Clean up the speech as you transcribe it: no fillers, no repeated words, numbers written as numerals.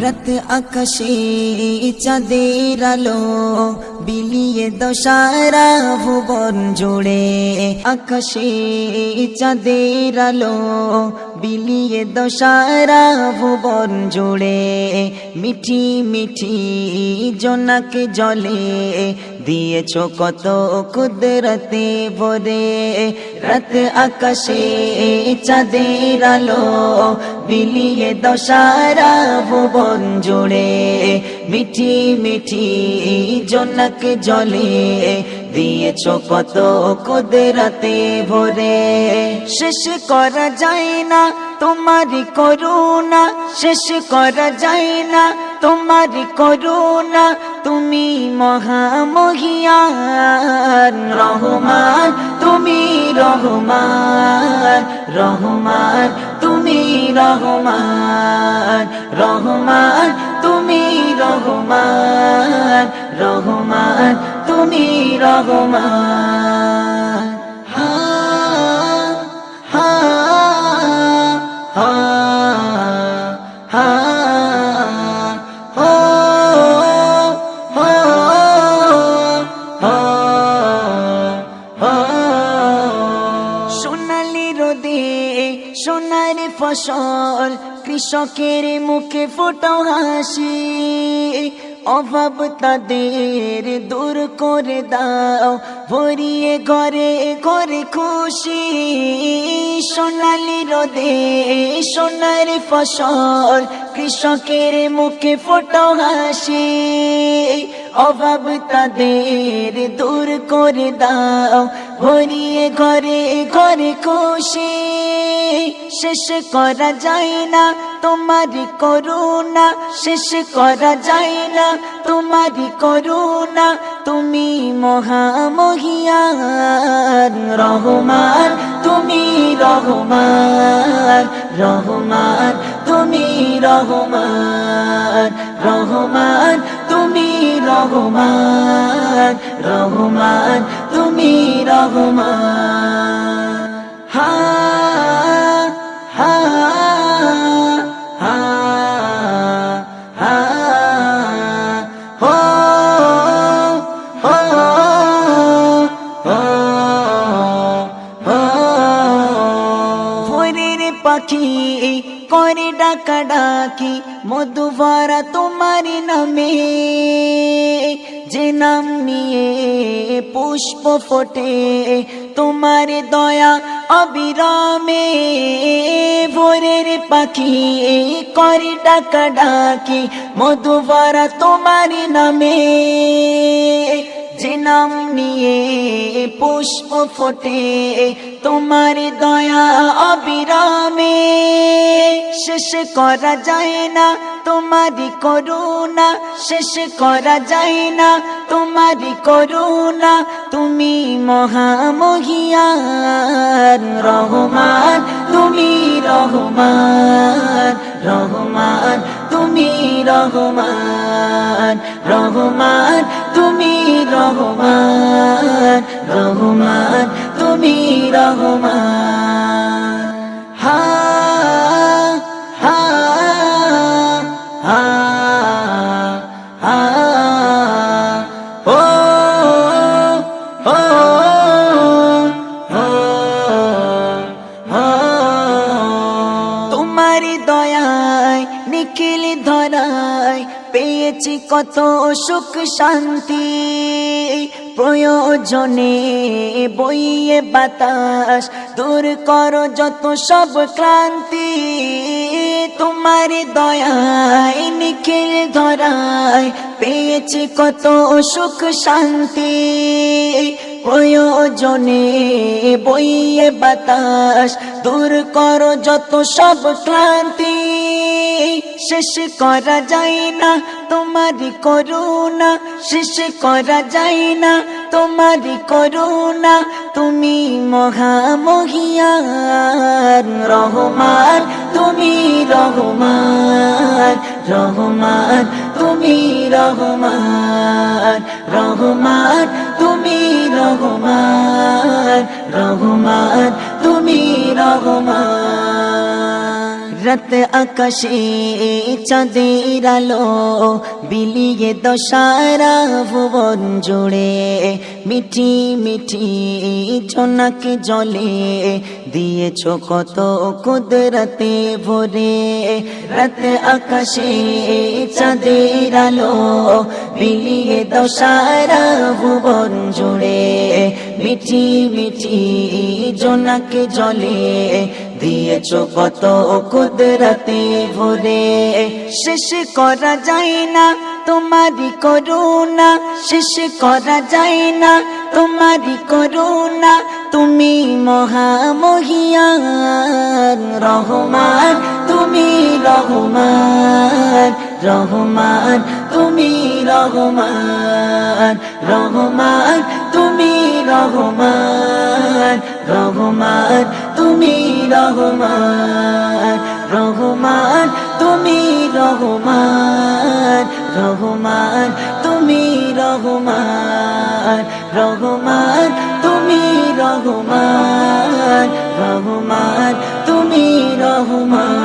রাত আকাশে চাঁদের আলো বিলিয়ে দশারা ভুবন জুড়ে, আকাশে চাঁদের আলো বিলিয়ে দশারা ভুবন জুড়ে, মিঠি মিঠি জোনাক জলে দিয়েছো কত কুদরতে ভরে। রাত আকাশে চাঁদের আলো বিলিয়ে দশারা ভুবন জুড়ে, মিঠি মিঠি জোনাক জলে দিয়েছো কত কুদরতে ভরে। শেষ করা যায় না তোমারি করুণা, শেষ করা যায় না তোমারি করুণা, তুমি মহামহিয়ান রহমান, তুমি রহমান রহমান, তুমি রহমান রহমান, তুমি রহমান রহমান, তুমি রহমান। হা হা হা হা সোনালি রোদে সোনার ফসল, কৃষকের মুখে ফোটাও হাসি, অভাব তাদের দূর করে দাও, ভরিয়ে ঘরে ঘরে খুশি। সোনালি রোদে সোনার ফসল, কৃষকের মুখে ফোটাও হাসি, অভাব তাদের দূর করে দাও, ভরিয়ে ঘরে ঘরে খুশি। শেষ করা যায় না তোমারি করুণা, শেষ করা যায় না তোমারি করুণা, তুমি মহামহিয়ান রহমান, তুমি রহমান রহমান, তুমি রহমান রহমান, তুমি রহমান রহমান, তুমি রহমান। হা হা হা হা হো হো হো হো। ভোরের পাখি করে ডাকা ডাকি, মধু ভরা তোমার নামে, যে নাম নিয়ে পুষ্প ফোটে তোমার দয়া অবিরামে। ভোরের পাখি করে ডাকা ডাকি, মধু ভরা তোমার নামে, যে নাম নিয়ে পুষ্প ফোটে তোমার দয়া অবিরামে। শেষ করা যায় না তোমারি করুণা, শেষ করা যায় না তোমারি করুণা, তুমি মহামহিয়ান রহমান, তুমি রহমান রহমান, তুমি রহমান রহমান, তুমি রহমান রহমান, তুমি রহমান। হা হা হা হা হো হো হো হো। তোমারি দয়ায় নিখিল ধরায় পেয়েছি কত সুখ শান্তি, প্রয়োজনে বইয়ে বাতাস দূর করো যত সব ক্লান্তি। তোমার দয়ায় নিখিল ধরায় পেয়েছি কত সুখ শান্তি, প্রয়োজনে বইয়ে বাতাস দূর করো যত সব ক্লান্তি। শেষ করা যায় না তোমারি করুণা, শেষ করা যায় না তোমারি করুণা, তুমি মহামহিয়ান রহমান, তুমি রহমান রহমান, তুমি রহমান রহমান, তুমি রহমান রহমান, তুমি রহমান। রাত আকাশে চাঁদের আলো বিলিয়ে দশারা ভুবন জুড়ে মিঠি মিঠি ঝনক জলে দিয়েছ কত কুদরতে ভরে রাত আকাশে চাঁদের আলো বিলিয়ে দশারা ভুবন জুড়ে মিঠি মিঠি ঝনক জলে দিয়েছ কত কুদরতে ভরে শেষ করা যায় না তোমারি করুণা শেষ করা যায় না তোমারি করুণা তুমি মহামহিয়ান রহমান তুমি রহমান রহমান তুমি রহমান রহমান তুমি রহমান রহমান তুমি রহমান রহমান তুমি রহমান রহমান তুমি রহমান রহমান তুমি রহমান রহমান তুমি রহমান